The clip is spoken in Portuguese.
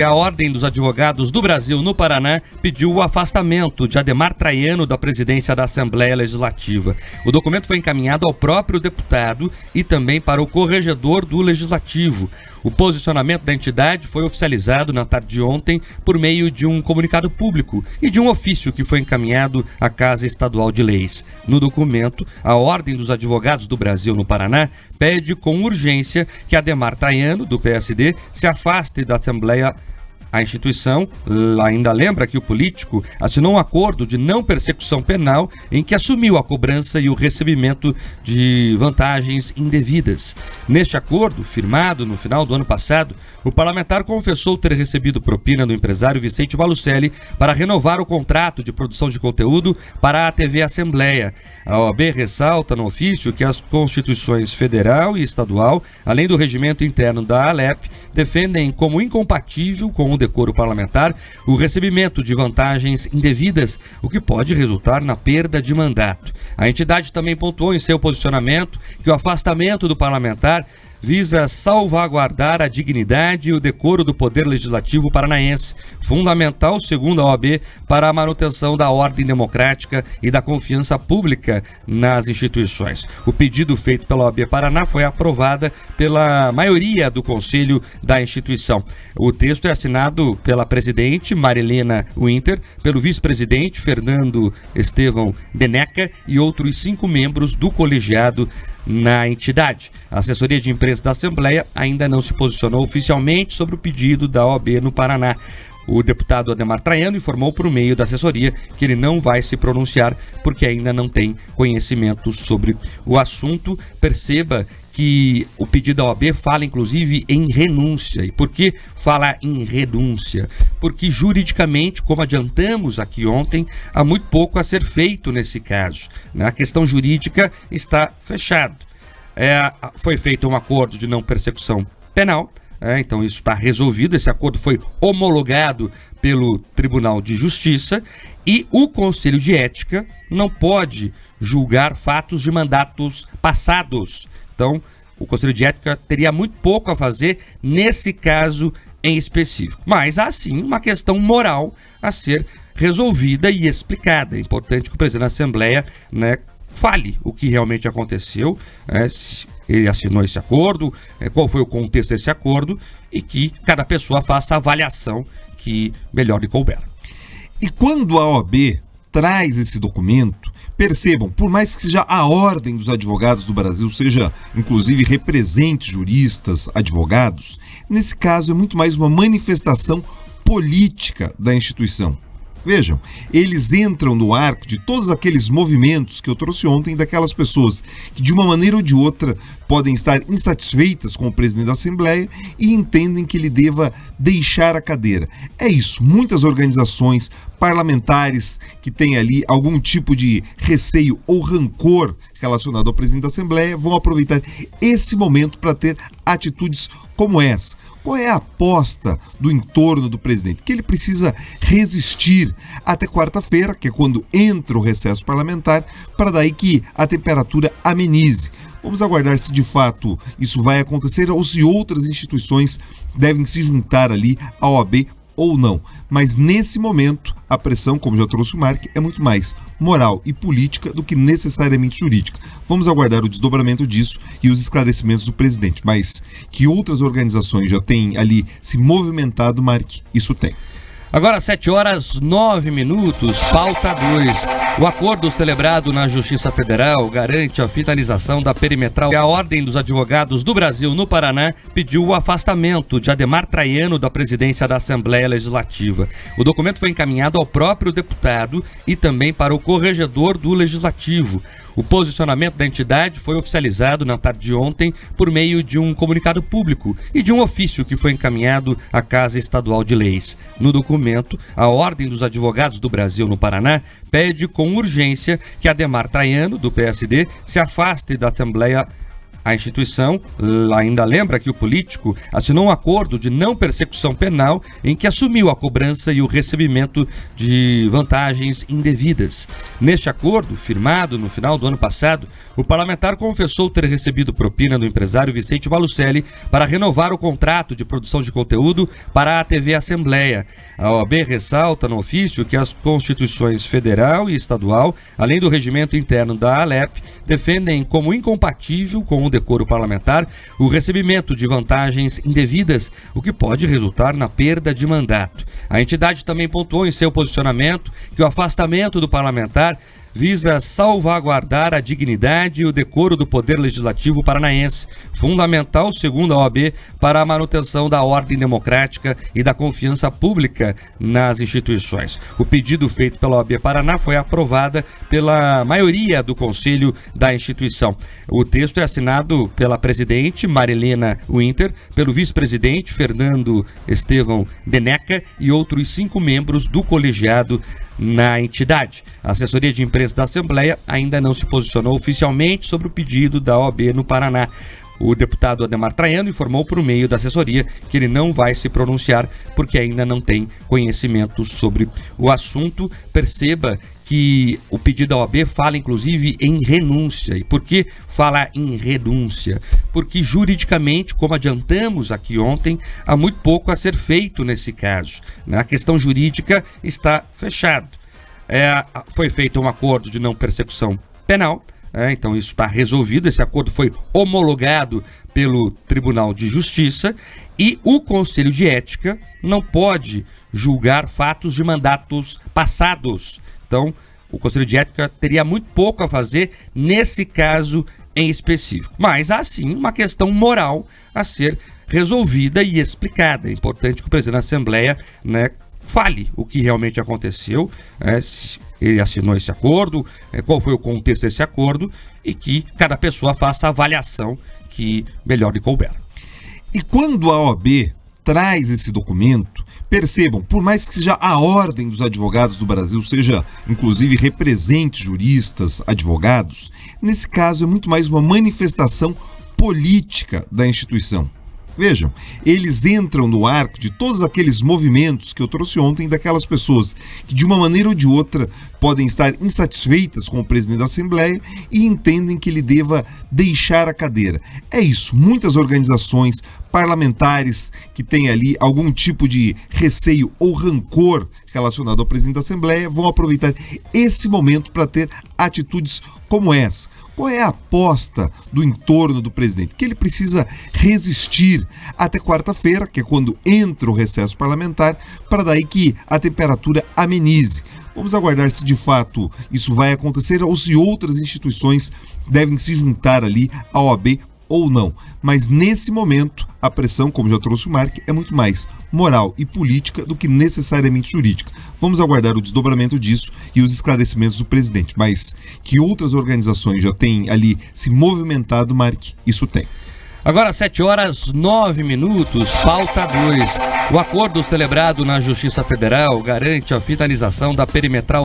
A Ordem dos Advogados do Brasil no Paraná pediu o afastamento de Adhemar Traiano da presidência da Assembleia Legislativa. O documento foi encaminhado ao próprio deputado e também para o corregedor do Legislativo. O posicionamento da entidade foi oficializado na tarde de ontem por meio de um comunicado público e de um ofício que foi encaminhado à Casa Estadual de Leis. No documento, a Ordem dos Advogados do Brasil no Paraná pede com urgência que Adhemar Traiano, do PSD, se afaste da Assembleia. A instituição ainda lembra que o político assinou um acordo de não persecução penal em que assumiu a cobrança e o recebimento de vantagens indevidas. Neste acordo, firmado no final do ano passado, o parlamentar confessou ter recebido propina do empresário Vicente Malucelli para renovar o contrato de produção de conteúdo para a TV Assembleia. A OAB ressalta no ofício que as constituições federal e estadual, além do regimento interno da ALEP, defendem como incompatível com o decoro parlamentar o recebimento de vantagens indevidas, o que pode resultar na perda de mandato. A entidade também pontuou em seu posicionamento que o afastamento do parlamentar visa salvaguardar a dignidade e o decoro do Poder Legislativo paranaense, fundamental, segundo a OAB, para a manutenção da ordem democrática e da confiança pública nas instituições. O pedido feito pela OAB Paraná foi aprovado pela maioria do Conselho da instituição. O texto é assinado pela presidente Marilena Winter, pelo vice-presidente Fernando Estevão Deneca e outros 5 membros do colegiado na entidade. A assessoria de imprensa da Assembleia ainda não se posicionou oficialmente sobre o pedido da OAB no Paraná. O deputado Adhemar Traiano informou por meio da assessoria que ele não vai se pronunciar porque ainda não tem conhecimento sobre o assunto. Perceba que o pedido da OAB fala inclusive em renúncia. E por que fala em renúncia? Porque juridicamente, como adiantamos aqui ontem, há muito pouco a ser feito nesse caso. A questão jurídica está fechada. Foi feito um acordo de não persecução penal, então isso está resolvido. Esse acordo foi homologado pelo Tribunal de Justiça e o Conselho de Ética não pode julgar fatos de mandatos passados. Então, o Conselho de Ética teria muito pouco a fazer nesse caso em específico. Mas há sim uma questão moral a ser resolvida e explicada. É importante que o presidente da Assembleia, fale o que realmente aconteceu, se ele assinou esse acordo, qual foi o contexto desse acordo e que cada pessoa faça a avaliação que melhor lhe couber. E quando a OAB traz esse documento, percebam, por mais que seja a Ordem dos Advogados do Brasil, seja inclusive represente juristas, advogados, nesse caso é muito mais uma manifestação política da instituição. Vejam, eles entram no arco de todos aqueles movimentos que eu trouxe ontem, daquelas pessoas que de uma maneira ou de outra podem estar insatisfeitas com o presidente da Assembleia e entendem que ele deva deixar a cadeira. É isso, muitas organizações parlamentares que têm ali algum tipo de receio ou rancor relacionado ao presidente da Assembleia vão aproveitar esse momento para ter atitudes como essa. Qual é a aposta do entorno do presidente? Que ele precisa resistir até quarta-feira, que é quando entra o recesso parlamentar, para daí que a temperatura amenize. Vamos aguardar se de fato isso vai acontecer ou se outras instituições devem se juntar ali à OAB ou não. Mas nesse momento, a pressão, como já trouxe o Mark, é muito mais moral e política do que necessariamente jurídica. Vamos aguardar o desdobramento disso e os esclarecimentos do presidente. Mas que outras organizações já têm ali se movimentado, Mark, isso tem. Agora 7h09, pauta 2. O acordo celebrado na Justiça Federal garante a finalização da perimetral. A Ordem dos Advogados do Brasil no Paraná pediu o afastamento de Adhemar Traiano da presidência da Assembleia Legislativa. O documento foi encaminhado ao próprio deputado e também para o corregedor do Legislativo. O posicionamento da entidade foi oficializado na tarde de ontem por meio de um comunicado público e de um ofício que foi encaminhado à Casa Estadual de Leis. No documento, a Ordem dos Advogados do Brasil no Paraná pede com urgência que Adhemar Traiano, do PSD, se afaste da Assembleia A instituição ainda lembra que o político assinou um acordo de não persecução penal em que assumiu a cobrança e o recebimento de vantagens indevidas. Neste acordo, firmado no final do ano passado, o parlamentar confessou ter recebido propina do empresário Vicente Malucelli para renovar o contrato de produção de conteúdo para a TV Assembleia. A OAB ressalta no ofício que as constituições federal e estadual, além do regimento interno da ALEP, defendem como incompatível com o decoro parlamentar o recebimento de vantagens indevidas, o que pode resultar na perda de mandato. A entidade também pontuou em seu posicionamento que o afastamento do parlamentar visa salvaguardar a dignidade e o decoro do Poder Legislativo paranaense, fundamental, segundo a OAB, para a manutenção da ordem democrática e da confiança pública nas instituições. O pedido feito pela OAB Paraná foi aprovado pela maioria do Conselho da instituição. O texto é assinado pela presidente Marilena Winter, pelo vice-presidente Fernando Estevão Deneca e outros 5 membros do colegiado na entidade. A assessoria de imprensa da Assembleia ainda não se posicionou oficialmente sobre o pedido da OAB no Paraná. O deputado Ademar Traiano informou por meio da assessoria que ele não vai se pronunciar porque ainda não tem conhecimento sobre o assunto. Perceba que o pedido da OAB fala inclusive em renúncia. E por que fala em renúncia? Porque juridicamente, como adiantamos aqui ontem, há muito pouco a ser feito nesse caso. A questão jurídica está fechada. Foi feito um acordo de não persecução penal, então isso está resolvido. Esse acordo foi homologado pelo Tribunal de Justiça e o Conselho de Ética não pode julgar fatos de mandatos passados. Então, o Conselho de Ética teria muito pouco a fazer nesse caso em específico. Mas há sim uma questão moral a ser resolvida e explicada. É importante que o presidente da Assembleia, fale o que realmente aconteceu, se ele assinou esse acordo, qual foi o contexto desse acordo e que cada pessoa faça a avaliação que melhor lhe couber. E quando a OAB traz esse documento, percebam, por mais que seja a ordem dos advogados do Brasil, seja inclusive represente juristas, advogados, nesse caso é muito mais uma manifestação política da instituição. Vejam, eles entram no arco de todos aqueles movimentos que eu trouxe ontem, daquelas pessoas que de uma maneira ou de outra podem estar insatisfeitas com o presidente da Assembleia e entendem que ele deva deixar a cadeira. É isso, muitas organizações parlamentares que têm ali algum tipo de receio ou rancor relacionado ao presidente da Assembleia vão aproveitar esse momento para ter atitudes como essa. Qual é a aposta do entorno do presidente? Que ele precisa resistir até quarta-feira, que é quando entra o recesso parlamentar, para daí que a temperatura amenize. Vamos aguardar se de fato isso vai acontecer ou se outras instituições devem se juntar ali à OAB ou não. Mas nesse momento, a pressão, como já trouxe o Mark, é muito mais moral e política do que necessariamente jurídica. Vamos aguardar o desdobramento disso e os esclarecimentos do presidente. Mas que outras organizações já têm ali se movimentado, Mark, isso tem. Agora 7h09, pauta 2. O acordo celebrado na Justiça Federal garante a finalização da perimetral